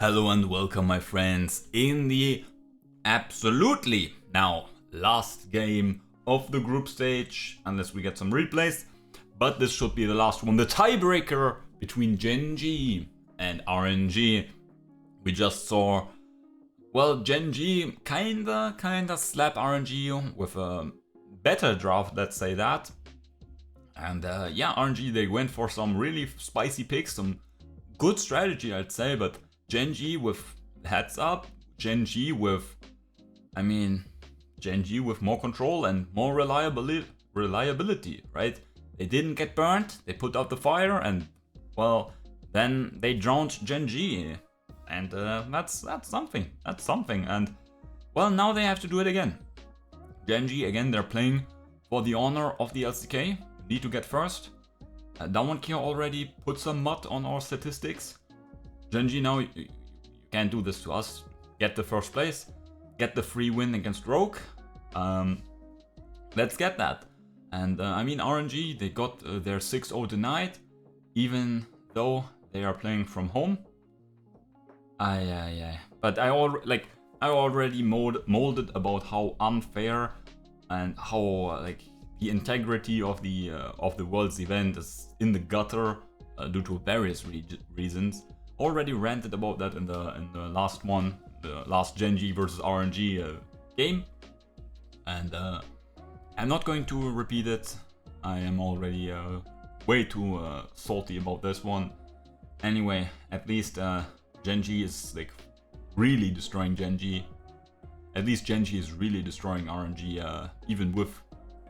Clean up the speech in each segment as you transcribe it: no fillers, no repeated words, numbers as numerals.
Hello and welcome, my friends, in the absolutely now last game of the group stage, unless we get some replays, but this should be the last one, the tiebreaker between GenG and RNG. We just saw, well, GenG kinda slap RNG with a better draft, let's say that. And yeah, RNG, they went for some really spicy picks, some good strategy, I'd say, but GenG with heads up, GenG with, GenG with more control and more reliability, right? They didn't get burnt, they put out the fire, and well, then they drowned GenG, and that's something. And well, now they have to do it again. GenG again, they're playing for the honor of the LCK. Need to get first. Downward already put some mud on our statistics. GenG, now you can't do this to us. Get the first place, get the free win against Rogue. Let's get that. And RNG, they got their 6-0 denied, even though they are playing from home. But I already molded about how unfair and how the integrity of the Worlds event is in the gutter due to various reasons. Already ranted about that in the last one, the last GenG versus RNG game, and I'm not going to repeat it. I am already way too salty about this one. Anyway, at least GenG is really destroying GenG. At least GenG is really destroying RNG, even with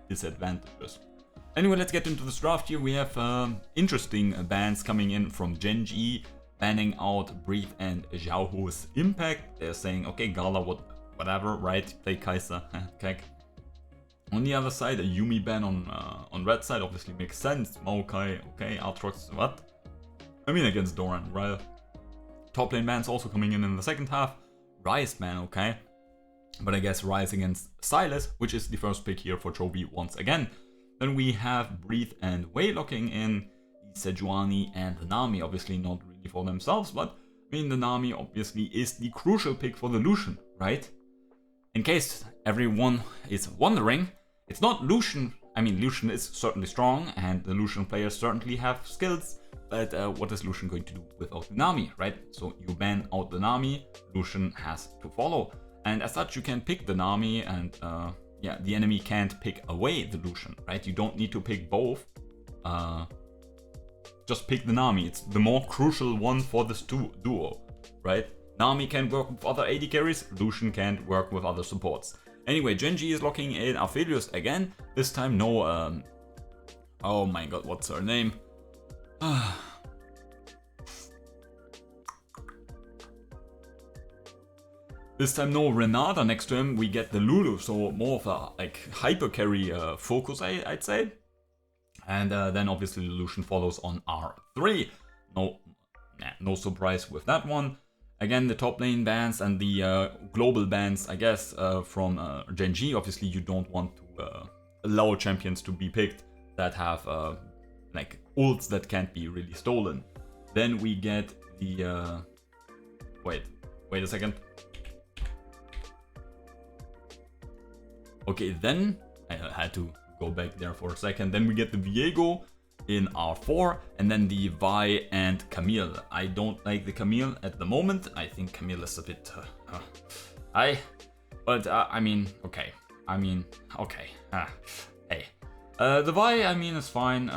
disadvantages. Anyway, let's get into this draft here. We have interesting bans coming in from GenG, banning out Breathe and 𝐓𝐈𝐄𝐁𝐑𝐄𝐀 Impact. They're saying, okay, Gala, whatever, right? Play Kai'Sa, kek. On the other side, a Yuumi ban on red side obviously makes sense. Maokai, okay, Aatrox, what? Against Doran, right? Top lane bans also coming in the second half. Ryze ban, okay. But I guess Ryze against Sylas, which is the first pick here for Chovy once again. Then we have Breathe and Wei locking in. Sejuani and the Nami, obviously not really for themselves, but the Nami obviously is the crucial pick for the Lucian, right? In case everyone is wondering, it's not Lucian. Lucian is certainly strong, and the Lucian players certainly have skills, but what is Lucian going to do without the Nami, right? So you ban out the Nami, Lucian has to follow, and as such you can pick the Nami, and yeah, the enemy can't pick away the Lucian, right? You don't need to pick both. Just pick the Nami. It's the more crucial one for this duo, right? Nami can work with other AD carries, Lucian can't work with other supports. Anyway, GenG is locking in 𝐓𝐈𝐄𝐿 again. This time no, oh my god, what's her name? This time no Renata next to him, we get the Lulu, so more of a hyper carry focus, I'd say. And then obviously Lucian follows on R3. No surprise with that one. Again, the top lane bans and the global bans, I guess, from GenG. Obviously, you don't want to allow champions to be picked that have ults that can't be really stolen. Then we get the wait a second. Okay, then I had to go back there for a second. Then we get the Viego in R4, and then the Vi and Camille. I don't like the Camille at the moment. I think Camille is a bit okay. Hey, the Vi, is fine.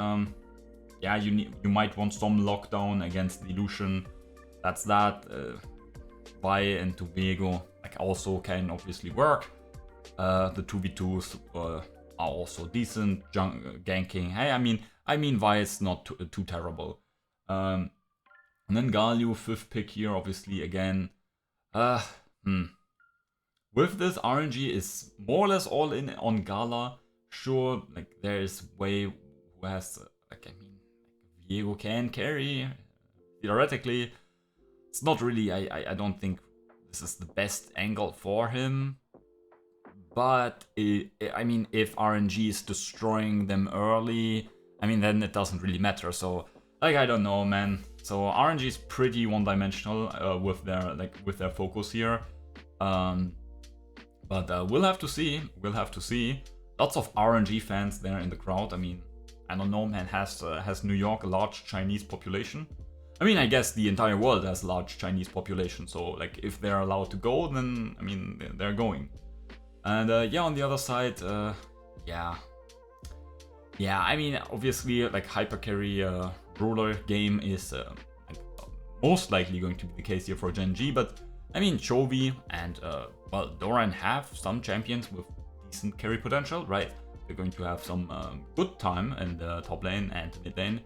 Yeah, you might want some lockdown against the Lucian. That's that. Vi and Viego also can obviously work. The 2v2s are also decent, ganking. Hey, Vi is not too terrible. And then Galio, 5th pick here, obviously again. With this, RNG is more or less all in on Gala. Sure, there is Wei who has, Viego can carry, theoretically. It's not really, I don't think this is the best angle for him. But, if RNG is destroying them early, then it doesn't really matter. So, I don't know, man. So RNG is pretty one-dimensional with their focus here. But we'll have to see. We'll have to see. Lots of RNG fans there in the crowd. I mean, I don't know, man. Has New York a large Chinese population? I mean, I guess the entire world has a large Chinese population. So, like, if they're allowed to go, then I mean, they're going. And yeah, on the other side, yeah. I mean, obviously, like hypercarry ruler game is most likely going to be the case here for GenG, but I mean, 𝐓𝐈𝐄𝐁𝐑𝐄𝐊𝐄𝐑 and well, Doran have some champions with decent carry potential, right? They're going to have some good time in the top lane and mid lane.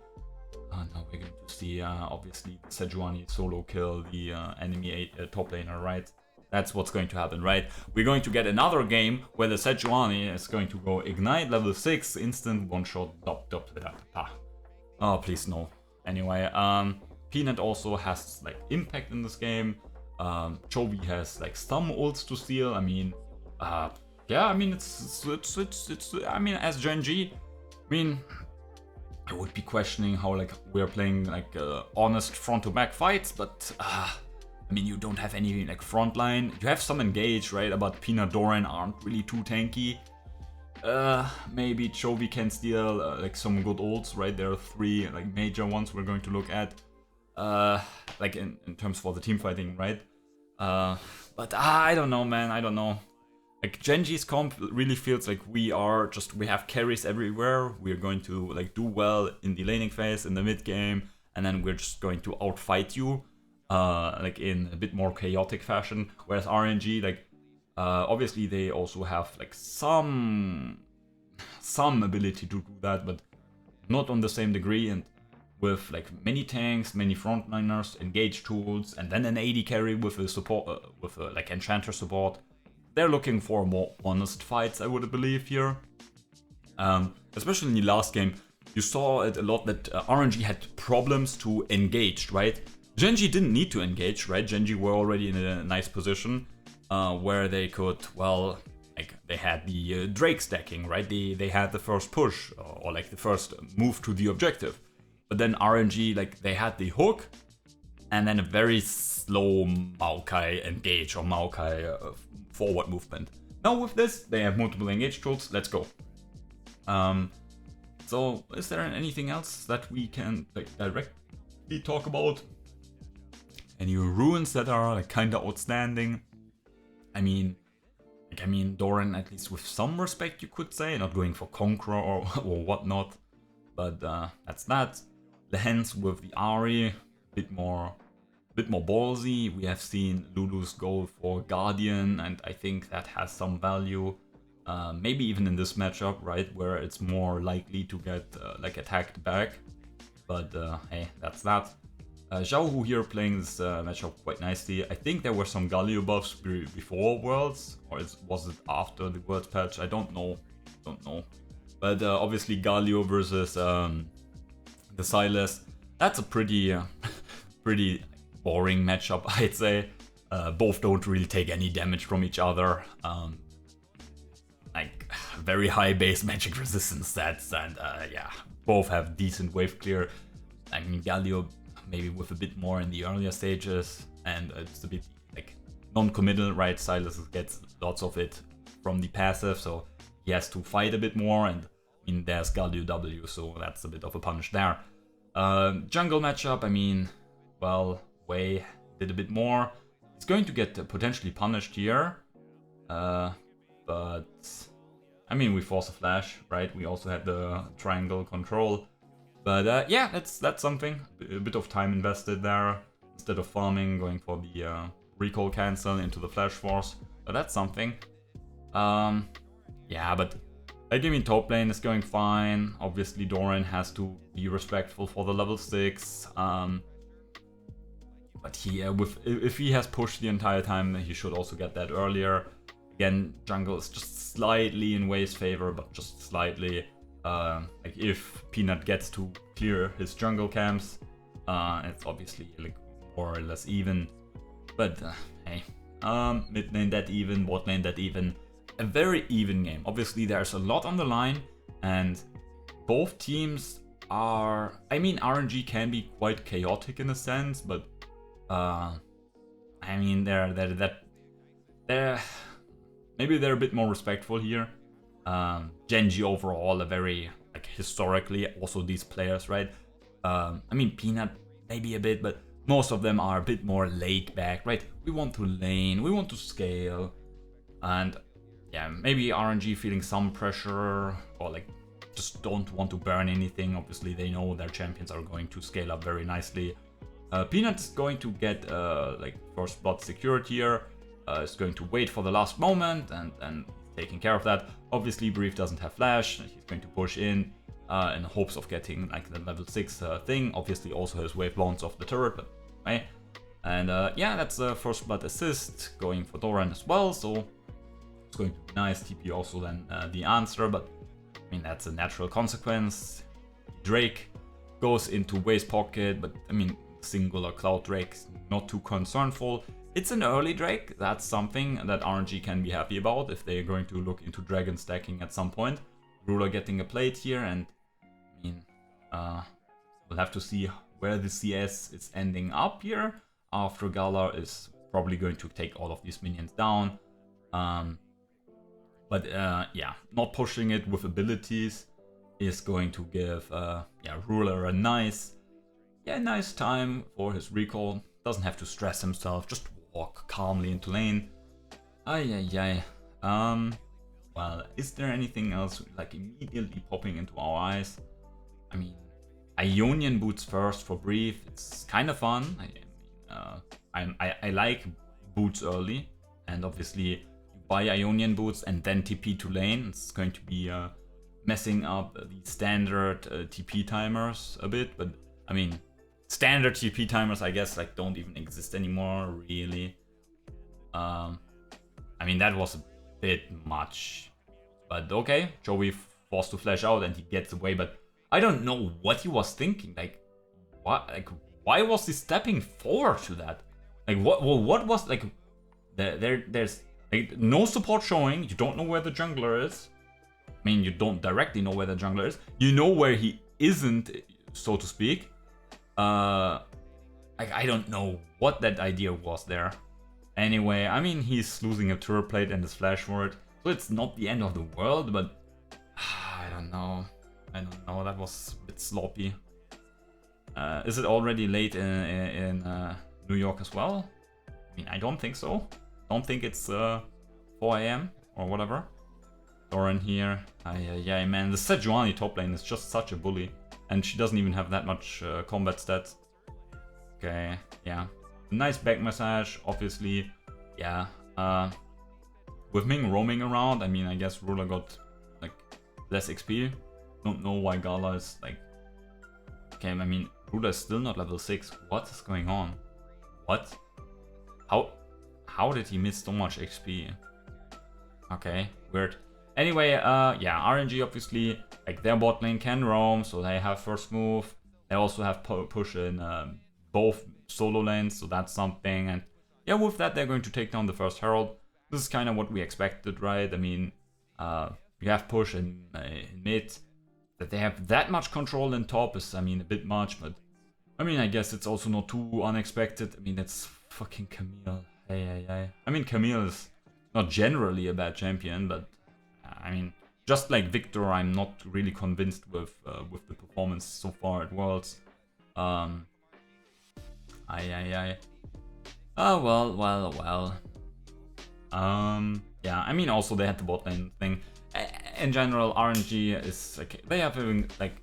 Now we're going to see obviously 𝐓𝐈𝐄𝐁𝐑𝐄𝐀 solo kill the enemy top laner, right? That's what's going to happen, right? We're going to get another game where the 𝐓𝐈𝐄𝐁𝐑𝐄𝐀 is going to go ignite level 6, instant one-shot, oh, please no. Anyway, Peanut also has like impact in this game. 𝐓𝐈𝐄𝐁𝐑𝐄𝐊𝐄𝐑 has like some ults to steal. I mean, yeah, I mean it's I mean, as GenG, I mean, I would be questioning how like we're playing like honest front to back fights, but I mean, you don't have any like front line. You have some engage, right? But Peanut, Doran aren't really too tanky. Maybe 𝐓𝐈𝐄𝐁𝐑𝐄𝐊𝐄𝐑 can steal like some good ults, right? There are 3 like major ones we're going to look at, like in terms for the team fighting, right? But I don't know, man. I don't know. Like GenG's comp really feels like we have carries everywhere. We're going to like do well in the laning phase, in the mid game, and then we're just going to outfight you, like in a bit more chaotic fashion. Whereas RNG, like obviously they also have like some ability to do that, but not on the same degree. And with like many tanks, many frontliners, engage tools, and then an AD carry with a support, with a like enchanter support. They're looking for more honest fights, I would believe here. Especially in the last game, you saw it a lot that RNG had problems to engage, right? GenG didn't need to engage, right? GenG were already in a nice position where they could, well, like they had the Drake stacking, right? They had the first push or like the first move to the objective. But then RNG, like they had the hook and then a very slow 𝐓𝐈𝐄𝐁𝐑𝐄𝐊𝐄𝐑 engage or 𝐓𝐈𝐄𝐄𝐁 forward movement. Now with this, they have multiple engage tools. Let's go. So is there anything else that we can like directly talk about? Any ruins that are like kind of outstanding? I mean, Doran, at least with some respect, you could say, not going for Conqueror or whatnot. But that's that. The Hens with the Ahri, bit more ballsy. We have seen Lulu's go for Guardian, and I think that has some value. Maybe even in this matchup, right, where it's more likely to get like attacked back. But hey, that's that. 𝐓𝐈𝐄 here playing this matchup quite nicely. I think there were some Galio buffs before Worlds, or was it after the Worlds patch? I don't know. But obviously Galio versus the Sylas, that's a pretty boring matchup, I'd say. Both don't really take any damage from each other. Like very high base magic resistance stats, and yeah, both have decent wave clear. I mean, Galio maybe with a bit more in the earlier stages, and it's a bit like non-committal, right? Sylas gets lots of it from the passive, so he has to fight a bit more, and I mean, there's Galio W, so that's a bit of a punish there. Jungle matchup, I mean, well, Wei did a bit more. He's going to get potentially punished here, but I mean, we force a flash, right? We also had the triangle control, but yeah, that's something. A bit of time invested there instead of farming, going for the recall cancel into the flash force. But that's something. Yeah, but I mean, top lane is going fine. Obviously, Doran has to be respectful for the level 6. But he, if he has pushed the entire time, he should also get that earlier. Again, jungle is just slightly in Wei's favor, but just slightly. Like if Peanut gets to clear his jungle camps, it's obviously like more or less even. But hey, mid lane that even, bot lane that even. A very even game. Obviously, there's a lot on the line, and both teams are... I mean, RNG can be quite chaotic in a sense, but... I mean, maybe they're a bit more respectful here. GenG overall, a very, like, historically, also these players, right? I mean, Peanut, maybe a bit, but most of them are a bit more laid back, right? We want to lane, we want to scale, and yeah, maybe RNG feeling some pressure, or like, just don't want to burn anything. Obviously, they know their champions are going to scale up very nicely. Peanut's going to get, like, first blood secured here. Is going to wait for the last moment and taking care of that. Obviously, Brief doesn't have flash. He's going to push in hopes of getting like the level 6 thing. Obviously, also has wave bounce off the turret, but right. And yeah, that's the first blood assist going for Doran as well. So it's going to be nice. TP also then the answer, but I mean that's a natural consequence. Drake goes into Wave's pocket, but I mean singular Cloud Drake not too concernful. It's an early Drake, that's something that RNG can be happy about if they're going to look into Dragon stacking at some point. Ruler getting a plate here, and I mean, we'll have to see where the CS is ending up here, after Gala is probably going to take all of these minions down. But yeah, not pushing it with abilities is going to give yeah, Ruler a nice time for his recall. Doesn't have to stress himself, just walk calmly into lane. Well, is there anything else like immediately popping into our eyes? I mean, Ionian boots first for Brief. It's kind of fun. I like boots early, and obviously you buy Ionian boots and then TP to lane. It's going to be messing up the standard TP timers a bit, but I mean, standard TP timers, I guess, like don't even exist anymore, really. I mean, that was a bit much, but okay. Joey forced to flash out and he gets away, but I don't know what he was thinking. Like, what? Like, why was he stepping forward to that? Like, what? Well, what was like? There's like no support showing. You don't know where the jungler is. I mean, you don't directly know where the jungler is. You know where he isn't, so to speak. Like, I don't know what that idea was there. Anyway, I mean, he's losing a turret plate and his flash for it, so it's not the end of the world, but I don't know. That was a bit sloppy. Is it already late in New York as well? I mean, I don't think so. Don't think it's 4 AM or whatever. Doran here. Yeah, man, the Sejuani top lane is just such a bully. And she doesn't even have that much combat stats. Okay, yeah. Nice back massage, obviously. Yeah. With Ming roaming around, I mean, I guess Ruler got like less XP. Don't know why Gala is like... Okay, I mean, Ruler is still not level 6. What is going on? What? How did he miss so much XP? Okay, weird. Anyway, yeah, RNG obviously, like their bot lane can roam, so they have first move. They also have push in both solo lanes, so that's something. And yeah, with that, they're going to take down the first Herald. This is kind of what we expected, right? I mean, you have push in mid. That they have that much control in top is, I mean, a bit much, but I mean, I guess it's also not too unexpected. I mean, it's fucking Camille. Hey. I mean, Camille is not generally a bad champion, but I mean, just like Victor, I'm not really convinced with the performance so far at Worlds. Oh, well. Yeah, I mean, also they had the bot lane thing. In general, RNG is like, they have like,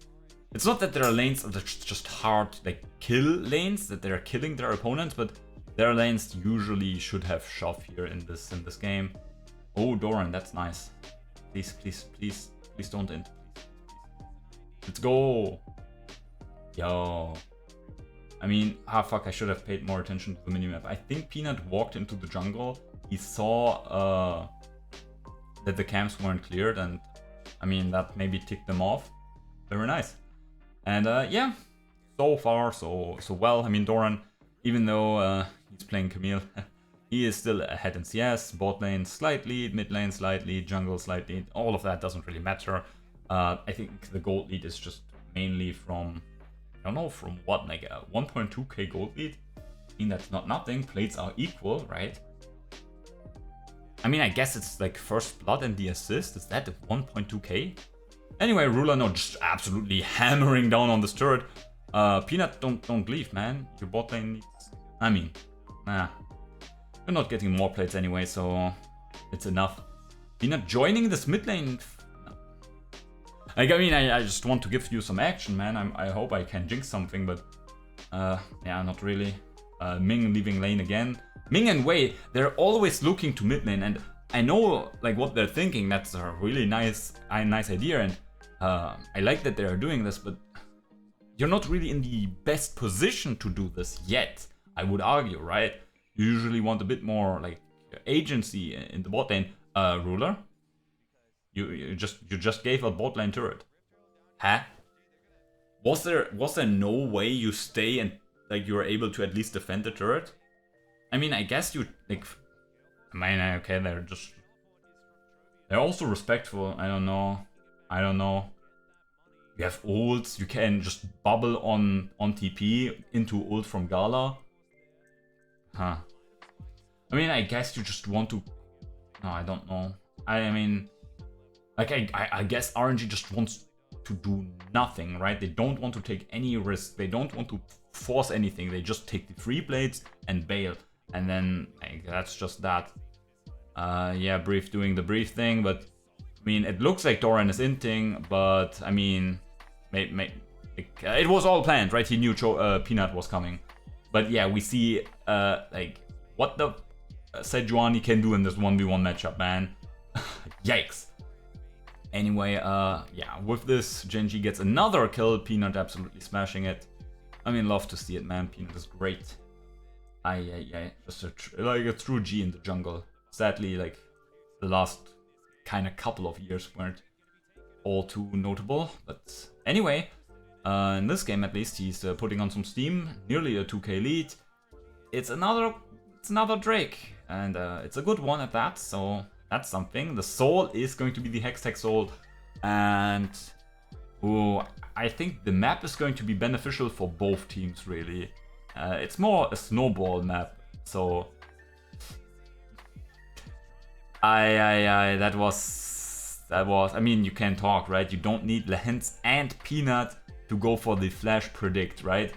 it's not that there are lanes that are just hard, like, kill lanes, that they're killing their opponents, but their lanes usually should have shove here in this game. Oh, Doran, that's nice. Please don't end. Let's go. Yo. I mean, fuck, I should have paid more attention to the minimap. I think Peanut walked into the jungle. He saw that the camps weren't cleared, and I mean, that maybe ticked them off. Very nice. And yeah, so far so well. I mean, Doran, even though he's playing Camille, he is still ahead in CS, bot lane slightly, mid lane slightly, jungle slightly. All of that doesn't really matter. I think the gold lead is just mainly from, I don't know, from what, like a 1.2k gold lead? I mean, that's not nothing. Plates are equal, right? I mean, I guess it's like first blood and the assist. Is that 1.2k? Anyway, Ruler now just absolutely hammering down on this turret. Peanut, don't leave, man. Your bot lane needs... I mean, nah. You're not getting more plates anyway, so it's enough. Peanut joining this mid lane. Like, I mean, I just want to give you some action, man. I hope I can jinx something, but yeah, not really. Ming leaving lane again. Ming and Wei, they're always looking to mid lane, and I know like what they're thinking. That's a really nice idea, and I like that they're doing this, but you're not really in the best position to do this yet, I would argue, right? You usually want a bit more like agency in the bot lane. Ruler, you just gave a bot lane turret. Huh? Was there no way you stay and like you were able to at least defend the turret? I mean, I guess you like. I mean, okay, they're also respectful. I don't know. You have ults. You can just bubble on TP into ult from Gala. Huh. I mean, I guess you just want to... No, I don't know. I mean... Like, I guess RNG just wants to do nothing, right? They don't want to take any risk. They don't want to force anything. They just take the free plates and bail. And then, like, that's just that. Yeah, Brief doing the Brief thing, but... I mean, it looks like Doran is inting, but, I mean... it was all planned, right? He knew Peanut was coming. But yeah, we see, like, what the Sejuani can do in this 1v1 matchup, man. Yikes. Anyway, yeah, with this, GenG gets another kill. Peanut absolutely smashing it. I mean, love to see it, man. Peanut is great. Just like a true G in the jungle. Sadly, like, the last kind of couple of years weren't all too notable. But anyway, in this game at least, he's putting on some steam. Nearly a 2k lead. It's another Drake, and it's a good one at that, so that's something. The soul is going to be the Hextech soul, and I think the map is going to be beneficial for both teams, really. It's more a snowball map, so that was. I mean, you can talk, right? You don't need Lehens and Peanut to go for the flash predict, right?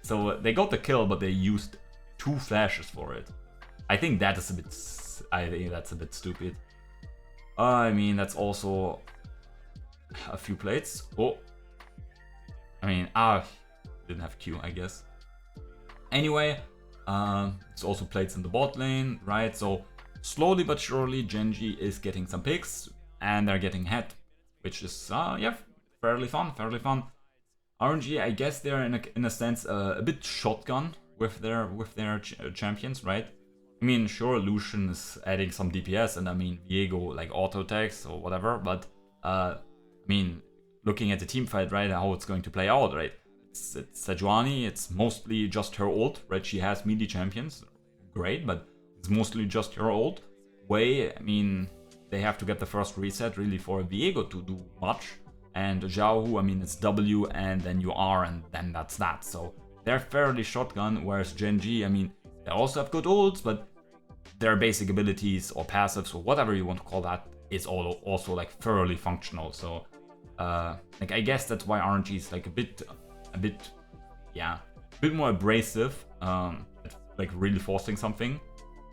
So they got the kill, but they used 2 flashes for it. I think that is a bit... I think that's a bit stupid. I mean, that's also a few plates. Oh. I mean, didn't have Q, I guess. Anyway, it's also plates in the bot lane, right? So slowly but surely, GenG is getting some picks, and they're getting head, which is, yeah, fairly fun. RNG, I guess they're in a sense a bit shotgun with their champions, right? I mean, sure, Lucian is adding some DPS, and I mean, Viego like auto attacks or whatever, but I mean, looking at the team fight, right, how it's going to play out, right? It's Sejuani, it's mostly just her ult, right? She has melee champions, great, but it's mostly just her ult. Wei, I mean, they have to get the first reset really for Viego to do much, and Zhao, I mean, it's W and then you R, and then that's that. So they're fairly shotgun, whereas GenG, I mean, they also have good ults, but their basic abilities or passives or whatever you want to call that is also like thoroughly functional. So like, I guess that's why RNG is like a bit more abrasive, like really forcing something.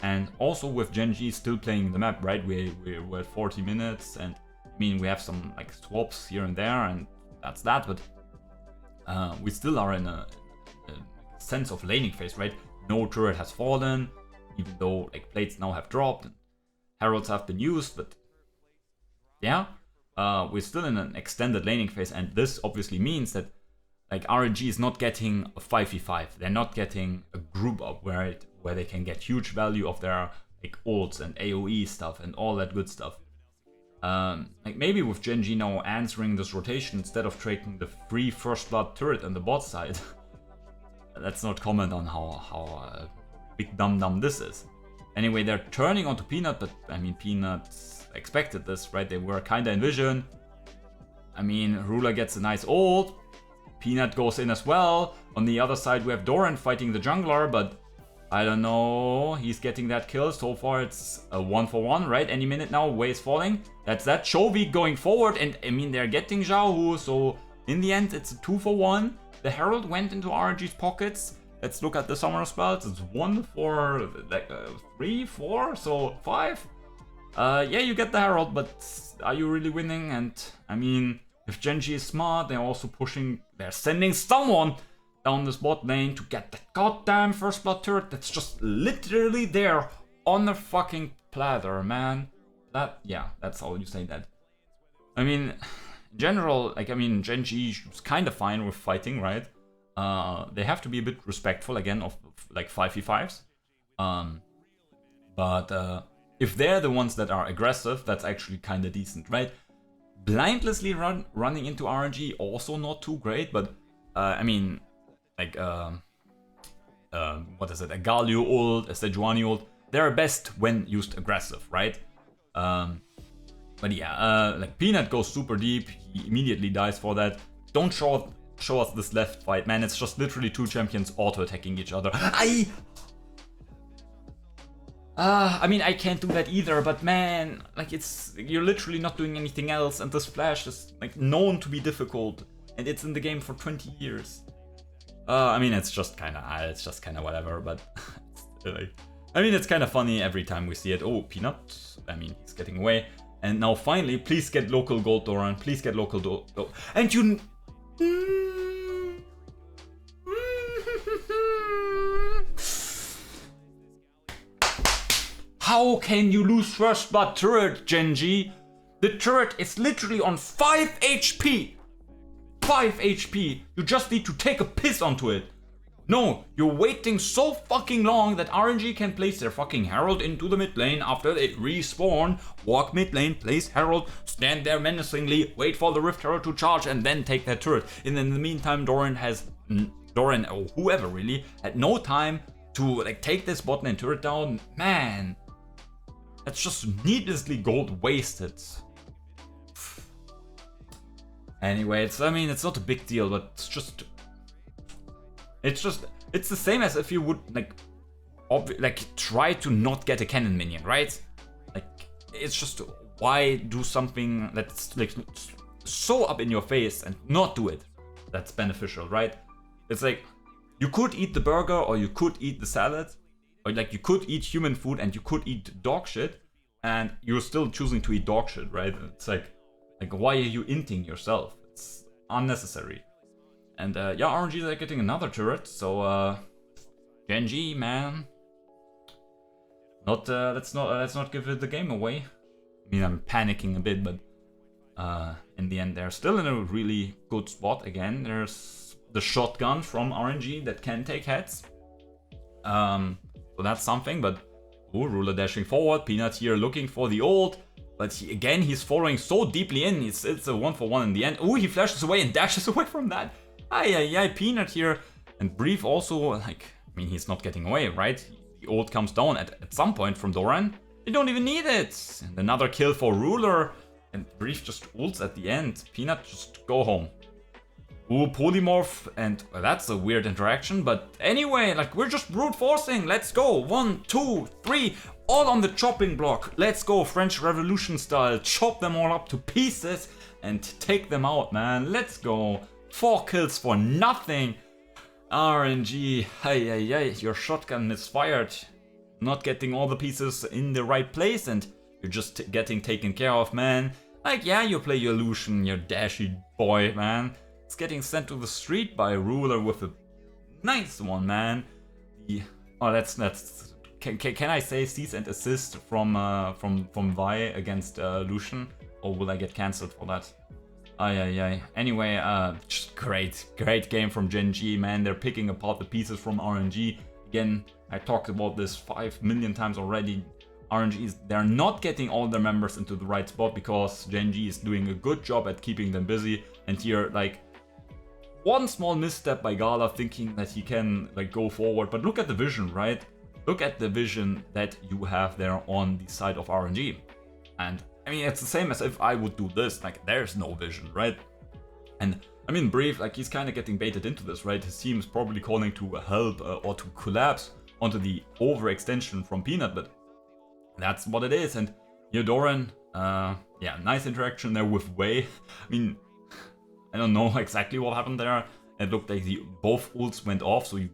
And also with GenG still playing the map, right? We're at 40 minutes, and I mean, we have some like swaps here and there, and that's that, but we still are in a sense of laning phase, right? No turret has fallen, even though like plates now have dropped and heralds have been used, but yeah, we're still in an extended laning phase, and this obviously means that like RNG is not getting a 5v5. They're not getting a group up where they can get huge value of their like ults and AoE stuff and all that good stuff. Like maybe with GenG now answering this rotation instead of taking the free first blood turret on the bot side. Let's not comment on how big dum this is. Anyway, they're turning onto Peanut, but I mean, Peanut expected this, right? They were kinda in vision. I mean, Ruler gets a nice ult. Peanut goes in as well. On the other side, we have Doran fighting the jungler, but I don't know. He's getting that kill. So far, it's a 1-for-1, right? Any minute now, Wei is falling. That's that. Chovy going forward, and I mean, they're getting Xiaohu, so in the end, it's a 2-for-1. The Herald went into RNG's pockets. Let's look at the summoner spells. It's 1 for like 3, 4, so 5. Yeah, you get the Herald, but are you really winning? And I mean, if GenG is smart, they're also pushing. They're sending someone down this bot lane to get that goddamn first blood turret that's just literally there on the fucking platter, man. Yeah, that's how you say that. I mean, in general, like, I mean, GenG is kind of fine with fighting, right? They have to be a bit respectful again of like 5v5s. But if they're the ones that are aggressive, that's actually kind of decent, right? Blindlessly running into RNG, also not too great, but I mean, like, what is it? A Galio ult, a Sejuani ult, they're best when used aggressive, right? But yeah, like Peanut goes super deep, he immediately dies for that. Don't show us this left fight, man. It's just literally two champions auto-attacking each other. I mean, I can't do that either, but man, like, you're literally not doing anything else, and this flash is like known to be difficult, and it's in the game for 20 years. I mean, it's just kind of whatever, but I mean, it's kind of funny every time we see it. Oh, Peanut, I mean, he's getting away, and now finally, please get local gold, Doran, please get local gold, and you. How can you lose first blood turret, GenG? The turret is literally on 5 HP. 5 HP. You just need to take a piss onto it. No, you're waiting so fucking long that RNG can place their fucking Herald into the mid lane after they respawn, walk mid lane, place Herald, stand there menacingly, wait for the Rift Herald to charge, and then take that turret. And in the meantime, Doran or whoever really had no time to like take this bot lane turret down. Man, that's just needlessly gold wasted. Anyway, it's not a big deal, but it's the same as if you would like try to not get a cannon minion, right? Like, it's just, why do something that's like so up in your face and not do it? That's beneficial, right? It's like, you could eat the burger, or you could eat the salad, or like you could eat human food and you could eat dog shit, and you're still choosing to eat dog shit, right? It's like why are you inting yourself? It's unnecessary. And yeah, RNG are getting another turret, so GenG, man, let's not give the game away. I mean, I'm panicking a bit, but in the end, they're still in a really good spot. Again, there's the shotgun from RNG that can take heads, so that's something. But Ruler dashing forward, Peanut here looking for the ult. But he's following so deeply in. It's a 1-for-1 in the end. Oh, he flashes away and dashes away from that. Peanut here. And Brief also, like, I mean, he's not getting away, right? The ult comes down at some point from Doran. They don't even need it. And another kill for Ruler. And Brief just ults at the end. Peanut, just go home. Ooh, Polymorph. And well, that's a weird interaction. But anyway, like, we're just brute forcing. Let's go. 1, 2, 3. All on the chopping block. Let's go, French Revolution style. Chop them all up to pieces and take them out, man. Let's go. 4 kills for nothing. RNG, your shotgun misfired. Not getting all the pieces in the right place, and you're just getting taken care of, man. Like, yeah, you play your Lucian, your dashy boy, man. It's getting sent to the street by Ruler with a nice one, man. Can I say cease and assist from Vi against Lucian, or will I get cancelled for that? Anyway, just great game from GenG, man. They're picking apart the pieces from RNG. Again, I talked about this 5 million times already. They're not getting all their members into the right spot because GenG is doing a good job at keeping them busy. And here, like, one small misstep by Gala thinking that he can like go forward. But look at the vision, right? Look at the vision that you have there on the side of RNG. And I mean, it's the same as if I would do this, like, there's no vision, right? And I I mean, Brief, like, he's kind of getting baited into this, right? His team is probably calling to help or to collapse onto the overextension from Peanut, but that's what it is. And here Doran, yeah, nice interaction there with Wei. I mean, I don't know exactly what happened there. It looked like both ults went off, so you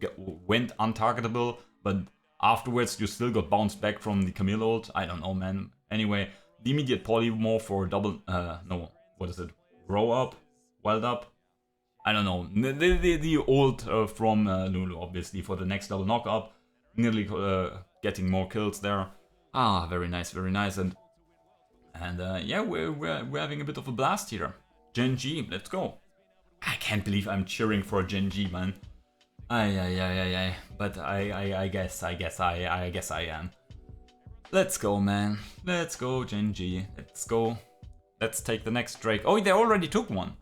went untargetable, but afterwards you still got bounced back from the Camille ult. I don't know, man. Anyway, the immediate polymorph for double, no, what is it? Grow up? Wild up? I don't know. The ult from Lulu, obviously, for the next double knockup. Nearly getting more kills there. Ah, very nice, very nice. And yeah, we're having a bit of a blast here. GenG, let's go. I can't believe I'm cheering for GenG, man. Ay. But I guess I am. Let's go, man. Let's go, GenG. Let's go. Let's take the next Drake. Oh, they already took one.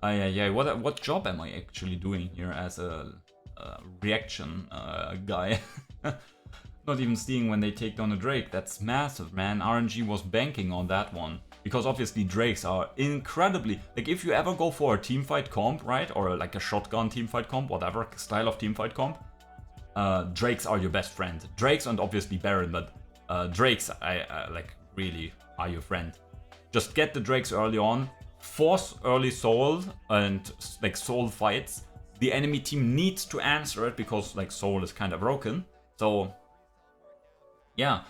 Ay. What job am I actually doing here as a reaction guy? Not even seeing when they take down a Drake. That's massive, man. RNG was banking on that one. Because obviously Drakes are incredibly... Like, if you ever go for a teamfight comp, right? Or like a shotgun teamfight comp, whatever style of teamfight comp. Drakes are your best friend. Drakes and obviously Baron, but Drakes, like, really are your friend. Just get the Drakes early on. Force early soul and, like, soul fights. The enemy team needs to answer it because, like, soul is kind of broken. So... yeah,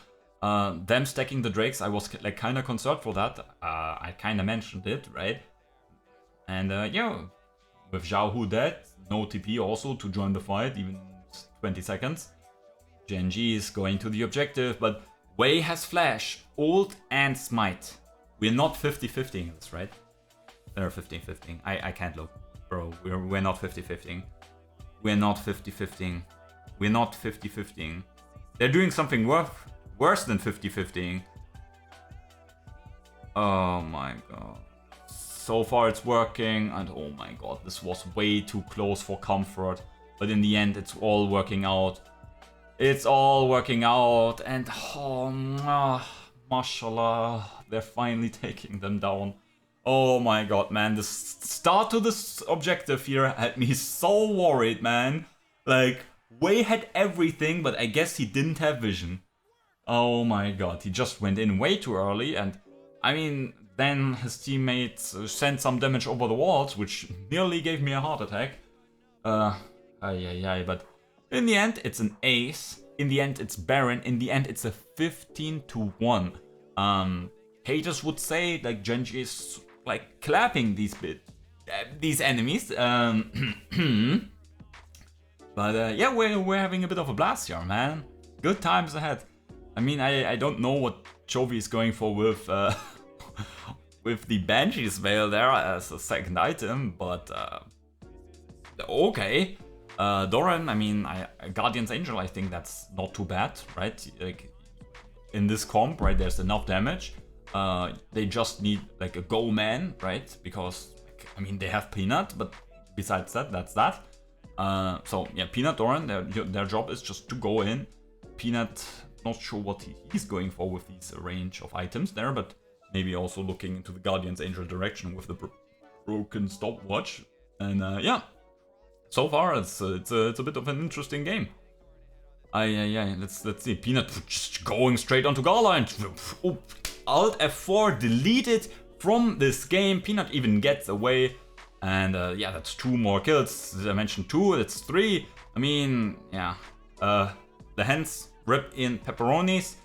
them stacking the Drakes, I was like kind of concerned for that. I kind of mentioned it, right? And yeah, with 𝐓𝐈𝐄𝐁𝐑𝐄𝐀 dead, no TP also to join the fight, even 20 seconds. GenG is going to the objective, but Wei has flash, ult and smite. We're not 50-50ing this, right? They're 50-50ing. I can't look, bro. We're not 50-50ing. We're not 50-50ing. We're not 50-50ing. They're doing something worse than 50-50ing. Oh my god. So far it's working, and oh my god, this was way too close for comfort. But in the end, it's all working out. It's all working out, and oh, mashallah, they're finally taking them down. Oh my god, man, the start to this objective here had me so worried, man. Like, Wei had everything, but I guess he didn't have vision. Oh my god, he just went in way too early, and I mean, then his teammates sent some damage over the walls, which nearly gave me a heart attack. But in the end, it's an ace. In the end, it's Baron. In the end, it's a 15-1. Haters would say, like, GenG is, like, clapping these enemies. But yeah, we're having a bit of a blast here, man. Good times ahead. I mean, I don't know what 𝐓𝐈𝐄𝐁𝐑𝐄𝐀 is going for with with the Banshee's Veil there as a second item, but okay. Doran, I mean, Guardian's Angel, I think that's not too bad, right? Like, in this comp, right, there's enough damage. They just need, like, a go man, right? Because, like, I mean, they have Peanut, but besides that, that's that. So yeah, Peanut, Doran, their job is just to go in. Peanut, not sure what he's going for with these range of items there, but maybe also looking into the Guardian's Angel direction with the broken stopwatch. And yeah, so far it's a bit of an interesting game. Let's see. Peanut just going straight onto Gala and Alt F4 deleted from this game. Peanut even gets away. And yeah, that's 2 more kills. Did I mention 2? That's 3. I mean, yeah. The hens rip in pepperonis.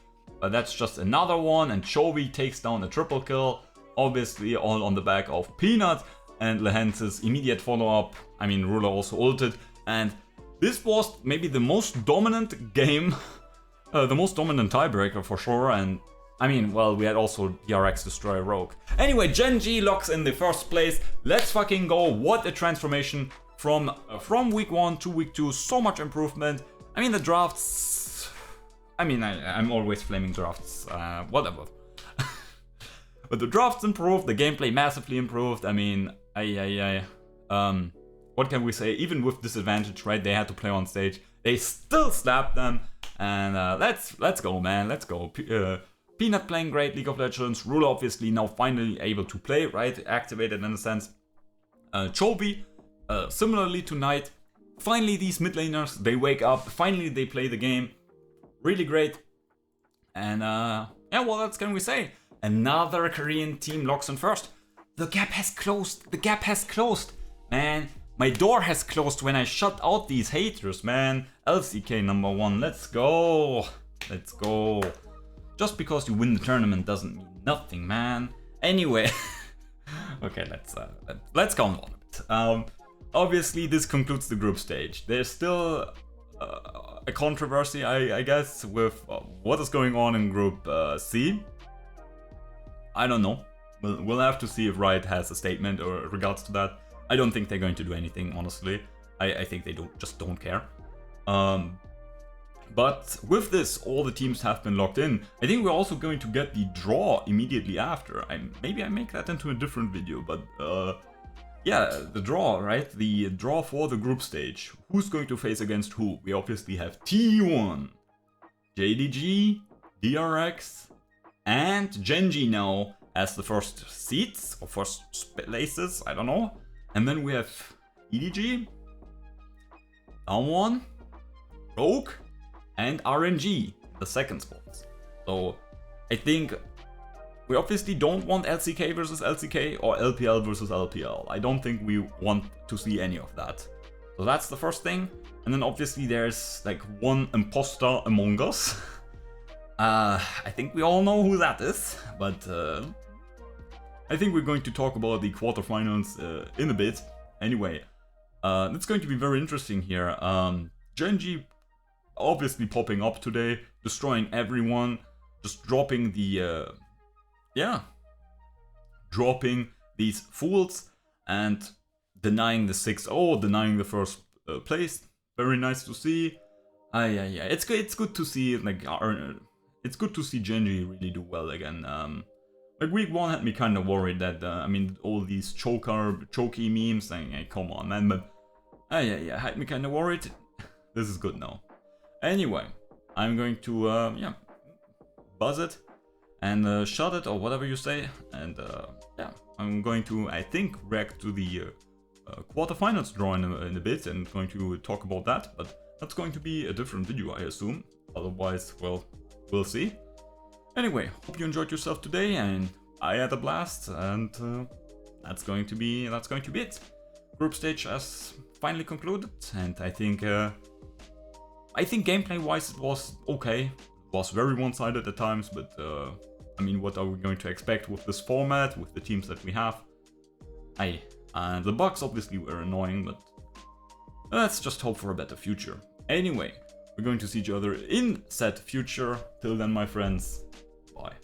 But that's just another one. And 𝐓𝐈𝐄𝐁𝐑𝐄𝐀 takes down a triple kill. Obviously all on the back of Peanut. And Lehenz's immediate follow-up. I mean, Ruler also ulted. And this was maybe the most dominant game. The most dominant tiebreaker for sure. And I mean, well, we had also DRX destroy Rogue. Anyway, GenG locks in the first place. Let's fucking go. What a transformation from week 1 to week 2. So much improvement. I mean, the drafts... I mean, I'm always flaming drafts. Whatever. But the drafts improved. The gameplay massively improved. I mean, what can we say? Even with disadvantage, right? They had to play on stage. They still slapped them. And let's go, man. Let's go. Peanut playing great League of Legends. Ruler obviously now finally able to play, right? Activated in a sense. 𝐄𝐑𝐄𝐑, similarly tonight, finally these mid laners, they wake up, finally they play the game. Really great. And yeah, what else can we say? Another Korean team locks in first. The gap has closed. The gap has closed. Man, my door has closed when I shut out these haters, man. LCK #1. Let's go. Let's go. Just because you win the tournament doesn't mean nothing, man. Anyway. Okay, let's go on a bit. Obviously, this concludes the group stage. There's still a controversy, I guess, with what is going on in Group C. I don't know. We'll have to see if Riot has a statement or regards to that. I don't think they're going to do anything, honestly. I think they just don't care. But with this, all the teams have been locked in. I think we're also going to get the draw immediately after. Maybe I make that into a different video, but yeah, the draw, right? The draw for the group stage. Who's going to face against who? We obviously have T1, JDG, DRX, and GenG now as the first seats, or first places, I don't know. And then we have EDG, Down1, Rogue, and RNG, the second spots. So I think we obviously don't want LCK versus LCK or LPL versus LPL. I don't think we want to see any of that. So that's the first thing. And then obviously there's like one imposter among us. I think we all know who that is, but I think we're going to talk about the quarterfinals in a bit. Anyway, it's going to be very interesting here. GenG obviously popping up today, destroying everyone, just dropping the, dropping these fools and denying the 6-0, denying the first place. Very nice to see. Yeah, it's good to see, like, it's good to see GenG really do well again. Like week 1 had me kind of worried that, I mean, all these chokey memes, come on, man, but yeah, had me kind of worried. This is good now. Anyway, I'm going to, buzz it and shut it or whatever you say, and yeah, I'm going to, I think, react to the quarterfinals draw in a bit and going to talk about that, but that's going to be a different video, I assume. Otherwise, well, we'll see. Anyway, hope you enjoyed yourself today, and I had a blast, and that's going to be it. Group stage has finally concluded, and I think gameplay-wise it was okay. It was very one-sided at times, but I mean, what are we going to expect with this format, with the teams that we have? The bugs obviously were annoying, but let's just hope for a better future. Anyway, we're going to see each other in said future. Till then, my friends, bye.